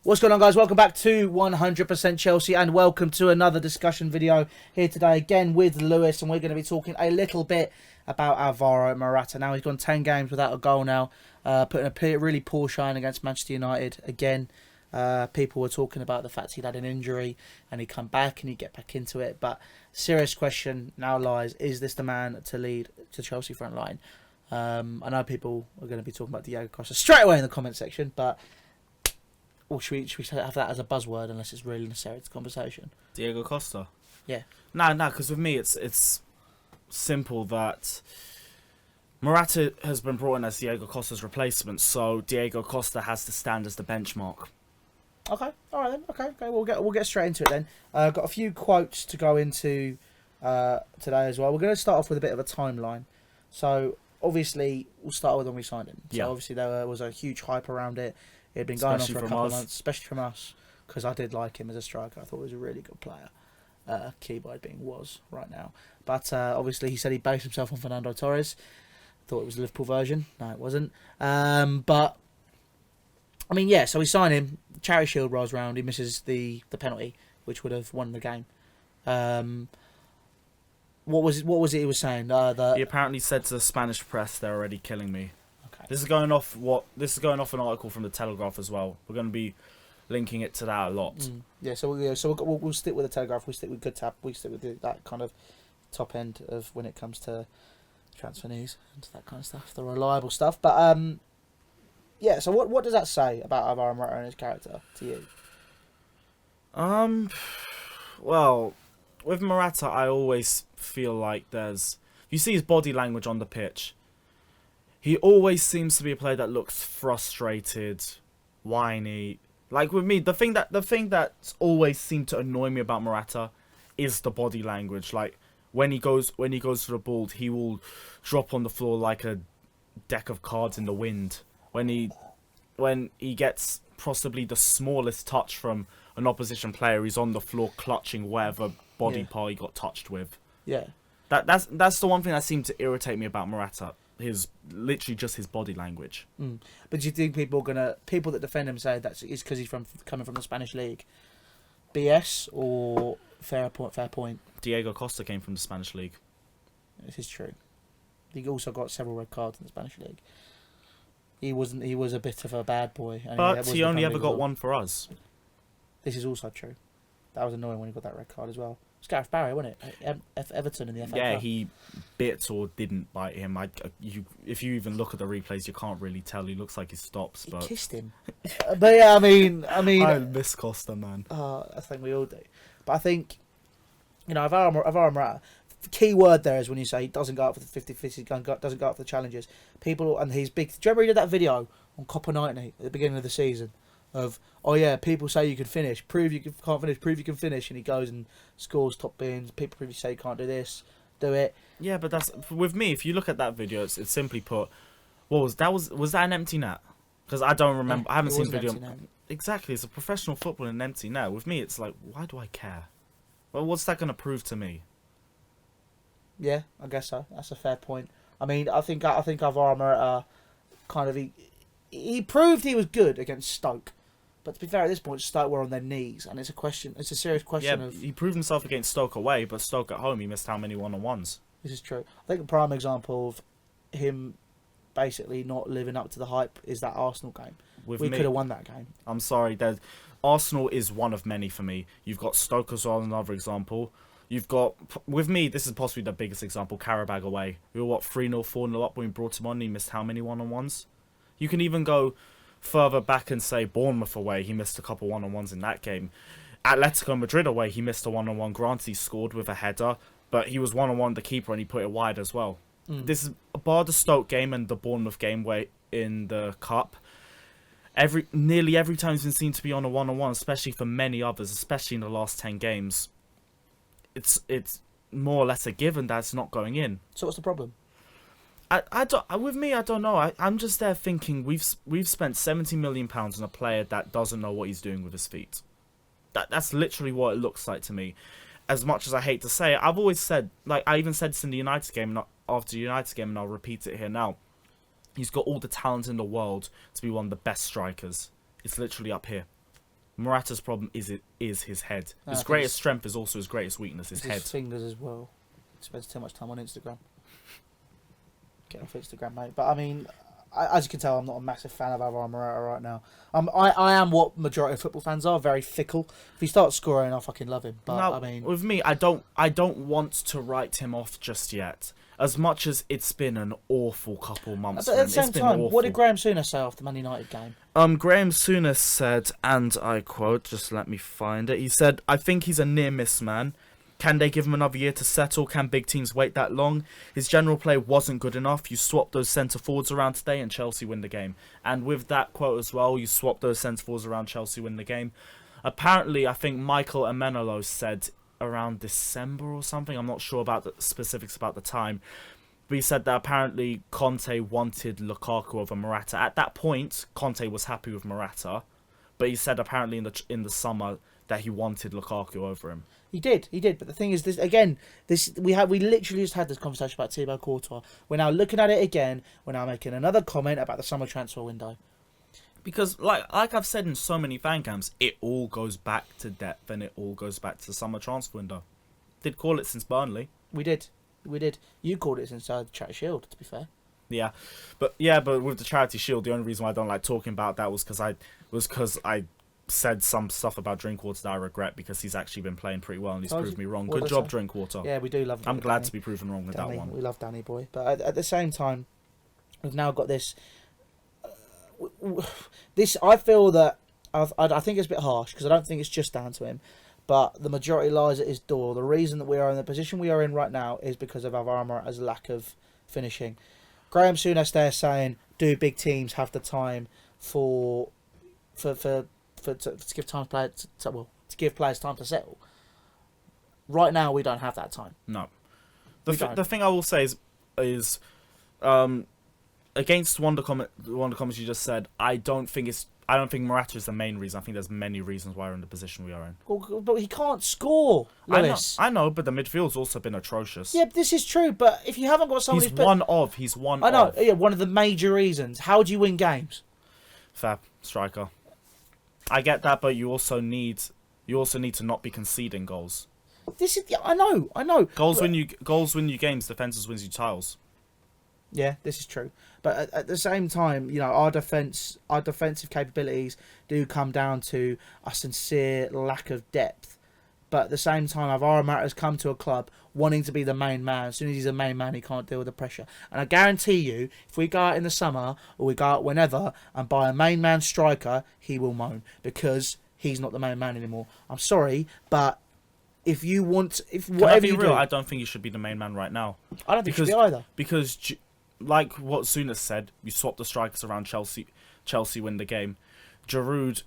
What's going on, guys? Welcome back to 100% Chelsea and welcome to another discussion video here today again with Lewis, and we're going to be talking a little bit about Alvaro Morata. Now, he's gone 10 games without a goal now, putting a really poor shine against Manchester United again. People were talking about the fact he'd had an injury and he'd come back and he'd get back into it, but serious question now lies, is this the man to lead the Chelsea front line? I know people are going to be talking about Diego Costa straight away in the comment section, but or should we have that as a buzzword unless it's really necessary to the conversation? Diego Costa? Yeah. No, because with me it's simple that Morata has been brought in as Diego Costa's replacement, so Diego Costa has to stand as the benchmark. Okay, all right then. Okay, we'll get straight into it then. Got a few quotes to go into today as well. We're going to start off with a bit of a timeline. So obviously we'll start with when we signed him. So obviously there was a huge hype around it. It had been going on for a couple of months, especially from us, because I did like him as a striker. I thought he was a really good player. Keyboard being was right now. But obviously he said he based himself on Fernando Torres. Thought it was the Liverpool version. No, it wasn't. But, I mean, yeah, so we sign him. Charity Shield rolls round. He misses the penalty, which would have won the game. What was it he was saying? He apparently said to the Spanish press, "They're already killing me." This is going off an article from the Telegraph as well. We're going to be linking it to that a lot. Yeah, so we'll stick with the Telegraph. We stick with good tap. We stick with that kind of top end of when it comes to transfer news and that kind of stuff, the reliable stuff. But yeah. So what does that say about Alvaro Morata and his character to you? Well, with Morata, I always feel like you see his body language on the pitch. He always seems to be a player that looks frustrated, whiny. Like with me, the thing that's always seemed to annoy me about Morata is the body language. Like when he goes for the ball, he will drop on the floor like a deck of cards in the wind. When he gets possibly the smallest touch from an opposition player, he's on the floor clutching whatever body part he got touched with. Yeah. That's the one thing that seemed to irritate me about Morata. Literally just his body language. But do you think people that defend him say that it's because he's coming from the Spanish league? BS or fair point? Diego Costa came from the Spanish league. This is true. He also got several red cards in the Spanish league. He was a bit of a bad boy. But he only ever got one for us. This is also true. That was annoying when he got that red card as well. It was Gareth Barry, wasn't it? Everton in the FA Cup. Yeah, he bit or didn't bite him. If you even look at the replays, you can't really tell. He looks like he stops. But he kissed him. But yeah, I mean, I miss Costa, man. I think we all do. But I think, Alvaro Morata, the key word there is when you say he doesn't go out for the 50-50, doesn't go out for the challenges. People, and he's big. Do you remember he did that video on Copper 90 at the beginning of the season? Of, oh yeah, people say you can finish, prove you can't finish, prove you can finish, and he goes and scores top bins. People prove you say you can't do this, do it. Yeah, but that's with me. If you look at that video, it's simply put, was that an empty net? Because I don't remember. I haven't seen the video. Exactly, it's a professional football in an empty net. With me, it's like, why do I care? Well, what's that going to prove to me? Yeah, I guess so. That's a fair point. I mean, I think Alvaro Morata kind of he proved he was good against Stoke. But to be fair, at this point, Stoke were on their knees, and it's a serious question. Yeah, he proved himself against Stoke away, but Stoke at home, he missed how many one-on-ones? This is true. I think a prime example of him basically not living up to the hype is that Arsenal game. We could have won that game. I'm sorry, Arsenal is one of many for me. You've got Stoke as well, another example. You've got, with me, this is possibly the biggest example, Qarabag away. We were, 3-0, 4-0 up when we brought him on, and he missed how many one-on-ones? You can even go further back and say Bournemouth away, he missed a couple one-on-ones in that game. Atletico Madrid away, he missed a one-on-one. Granted, he scored with a header, but he was one-on-one the keeper and he put it wide as well. This is bar the Stoke game and the Bournemouth game where in the cup, nearly every time he's been seen to be on a one-on-one, especially for many others, especially in the last 10 games. It's more or less a given that it's not going in. So what's the problem? I don't know. I'm just there thinking we've spent £70 million on a player that doesn't know what he's doing with his feet. That's literally what it looks like to me. As much as I hate to say it, I've always said, like I even said this in the United game, after the United game, and I'll repeat it here now. He's got all the talent in the world to be one of the best strikers. It's literally up here. Morata's problem is his head. No, His greatest strength is also his greatest weakness, his head. His fingers as well. He spends too much time on Instagram. Get off Instagram, mate. But I mean, as you can tell, I'm not a massive fan of Alvaro Morata right now. I am what majority of football fans are, very fickle. If he starts scoring, I fucking love him. But No, I mean, with me, I don't want to write him off just yet. As much as it's been an awful couple months. but at the same time, what did Graham Souness say after the Man United game? Graham Souness said, and I quote, just let me find it. He said, "I think he's a near miss man. Can they give him another year to settle? Can big teams wait that long? His general play wasn't good enough. You swap those centre forwards around today and Chelsea win the game." And with that quote as well, you swap those centre forwards around, Chelsea win the game. Apparently, I think Michael Amenolo said around December or something. I'm not sure about the specifics about the time. But he said that apparently Conte wanted Lukaku over Morata. At that point, Conte was happy with Morata. But he said apparently in the summer that he wanted Lukaku over him. He did. But the thing is, we literally just had this conversation about Thibaut Courtois. We're now looking at it again. We're now making another comment about the summer transfer window. Because, like I've said in so many fan camps, it all goes back to depth and it all goes back to the summer transfer window. Did call it since Burnley. We did. You called it since the Charity Shield, to be fair. Yeah, but with the Charity Shield, the only reason why I don't like talking about that was because I said some stuff about Drinkwater that I regret, because he's actually been playing pretty well and he's proved me wrong. Good job, Drinkwater. Yeah, we do love him. I'm glad to be proven wrong with Danny, that one. We love Danny boy. But at the same time, we've now got this... I feel that... I think it's a bit harsh, because I don't think it's just down to him. But the majority lies at his door. The reason that we are in the position we are in right now is because of Alvaro Morata's lack of finishing. Graham Souness there saying, do big teams have the time to give time to give players time to settle? Right now, we don't have that time. No. The thing I will say is against one of the comments you just said, I don't think Morata is the main reason. I think there's many reasons why we're in the position we are in. Well, but he can't score, Lewis. I know, but the midfield's also been atrocious. Yeah, this is true, but if you haven't got someone He's one of. I know, yeah, one of the major reasons. How do you win games? Fab striker. I get that, but you also need to not be conceding goals. I know. Goals win you games, defenses wins you titles. Yeah, this is true. But at the same time, you know, our defensive capabilities do come down to a sincere lack of depth. But at the same time, Alvaro Morata has come to a club wanting to be the main man. As soon as he's the main man, he can't deal with the pressure. And I guarantee you, if we go out in the summer or we go out whenever and buy a main man striker, he will moan because he's not the main man anymore. I'm sorry, but if you want, whatever you do, I don't think you should be the main man right now. I don't think you should be either. Because, like what Souness said, you swap the strikers around. Chelsea win the game. Giroud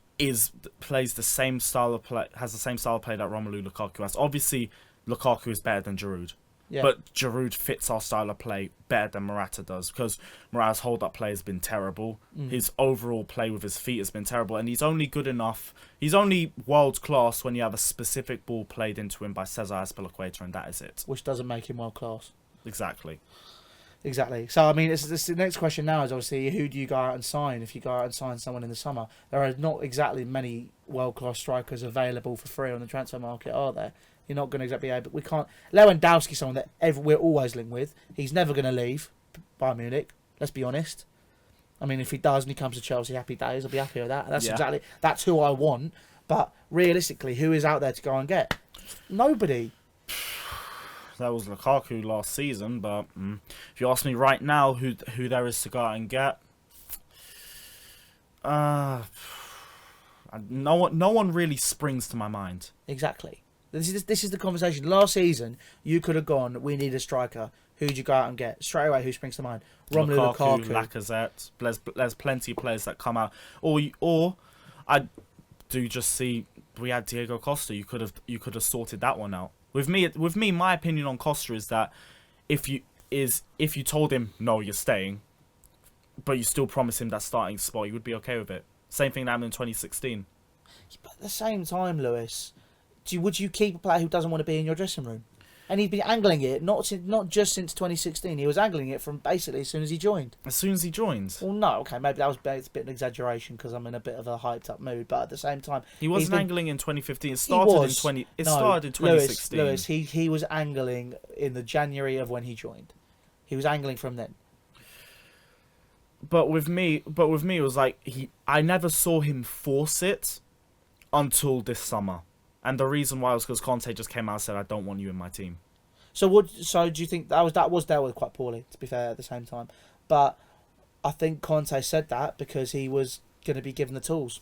plays the same style of play, has the same style of play that Romelu Lukaku has. Obviously, Lukaku is better than Giroud. Yeah. But Giroud fits our style of play better than Morata does, because Morata's hold-up play has been terrible. His overall play with his feet has been terrible, and he's only good enough. He's only world-class when you have a specific ball played into him by Cesar Azpilicueta, and that is it. Which doesn't make him world-class. Exactly. So, I mean, the next question now is obviously, who do you go out and sign if you go out and sign someone in the summer? There are not exactly many world-class strikers available for free on the transfer market, are there? You're not going to exactly be able... We can't... Lewandowski's someone that we're always linked with. He's never going to leave Bayern Munich, let's be honest. I mean, if he does and he comes to Chelsea, happy days, I'll be happy with that. That's who I want. But realistically, who is out there to go and get? Nobody. That was Lukaku last season, but if you ask me right now who there is to go out and get, no one really springs to my mind. Exactly. This is the conversation. Last season, you could have gone, we need a striker. Who'd you go out and get? Straight away, who springs to mind? Romelu Lukaku. Lacazette. There's plenty of players that come out. Or I do just see we had Diego Costa. You could have sorted that one out. With me, my opinion on Costa is that if you told him no, you're staying, but you still promise him that starting spot, you would be okay with it. Same thing that happened in 2016. But at the same time, Lewis, would you keep a player who doesn't want to be in your dressing room? And he'd been angling it not just since 2016. He was angling it from basically as soon as he joined. As soon as he joined. Well, no, okay, maybe that was a bit of an exaggeration because I'm in a bit of a hyped up mood. But at the same time, He wasn't angling in 2015. It started in 2016. Lewis, he was angling in the January of when he joined. He was angling from then. But with me, it was like I never saw him force it until this summer, and the reason why was because Conte just came out and said, "I don't want you in my team." So do you think that was dealt with quite poorly? To be fair, at the same time, but I think Conte said that because he was going to be given the tools,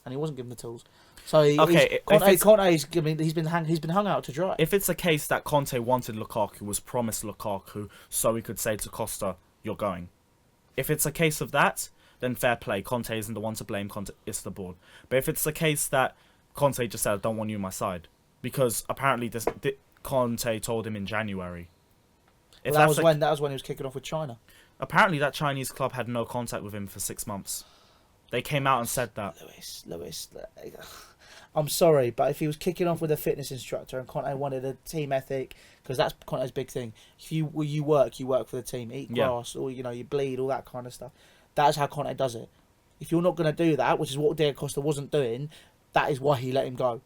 and he wasn't given the tools. So Conte's he's been hung out to dry. If it's a case that Conte wanted Lukaku, was promised Lukaku, so he could say to Costa, "You're going." If it's a case of that, then fair play. Conte isn't the one to blame. Conte, it's the board. But if it's the case that Conte just said, "I don't want you on my side," because apparently Conte told him in January. That was when he was kicking off with China. Apparently, that Chinese club had no contact with him for 6 months. They came out and said that. Lewis, I'm sorry, but if he was kicking off with a fitness instructor and Conte wanted a team ethic, because that's Conte's big thing. If you work for the team, eat grass, or you bleed, all that kind of stuff. That's how Conte does it. If you're not going to do that, which is what Diego Costa wasn't doing, that is why he let him go.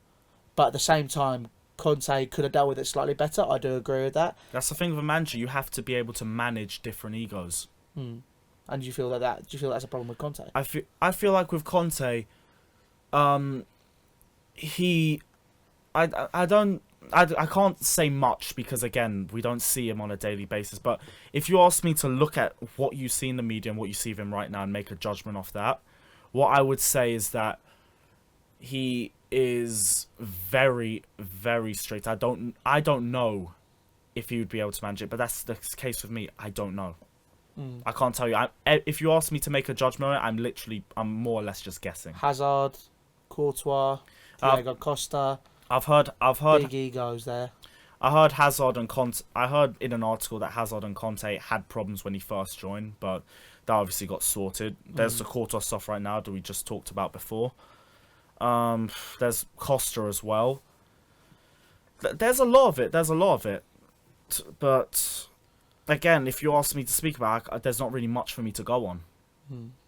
But at the same time, Conte could have dealt with it slightly better. I do agree with that. That's the thing with a manager. You have to be able to manage different egos. And do you feel that's a problem with Conte? I feel like with Conte, I can't say much because again we don't see him on a daily basis. But if you ask me to look at what you see in the media and what you see of him right now and make a judgment off that, what I would say is that he is very, very strict. I don't know if he would be able to manage it, but that's the case with me. I don't know. I can't tell you. If you ask me to make a judgment on it, I'm more or less just guessing. Hazard, Courtois, Diego Costa. I've heard big egos there. I heard Hazard and Conte. I heard in an article that Hazard and Conte had problems when he first joined, but that obviously got sorted. There's the Courtois stuff right now that we just talked about before. There's Costa as well. There's a lot of it. But again, if you ask me to speak about it, there's not really much for me to go on.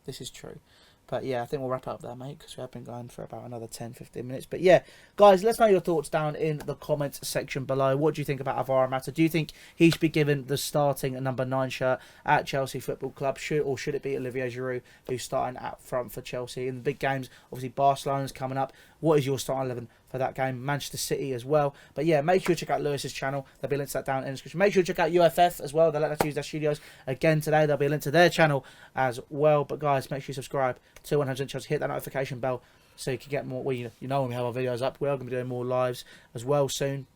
This is true. But yeah, I think we'll wrap up there, mate, because we have been going for about another 10-15 minutes. But yeah, guys, let's know your thoughts down in the comments section below. What do you think about Alvaro Morata? Do you think he should be given the starting number 9 shirt at Chelsea Football Club? Should it be Olivier Giroud who's starting out front for Chelsea in the big games? Obviously, Barcelona's coming up. What is your starting 11 for that game? Manchester City as well. But yeah, make sure you check out Lewis's channel. There'll be links to that down in the description. Make sure you check out UFF as well. They'll let us use their studios again today. There'll be a link to their channel as well. But guys, make sure you subscribe to 100% Chelsea. Hit that notification bell so you can get more. Well, you know when we have our videos up. We are going to be doing more lives as well soon.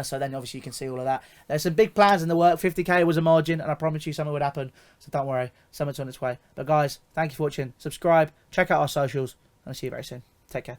So then obviously you can see all of that. There's some big plans in the work. 50k was a margin, and I promise you something would happen. So don't worry, something's on its way. But guys, thank you for watching. Subscribe, check out our socials, and I'll see you very soon. Take care.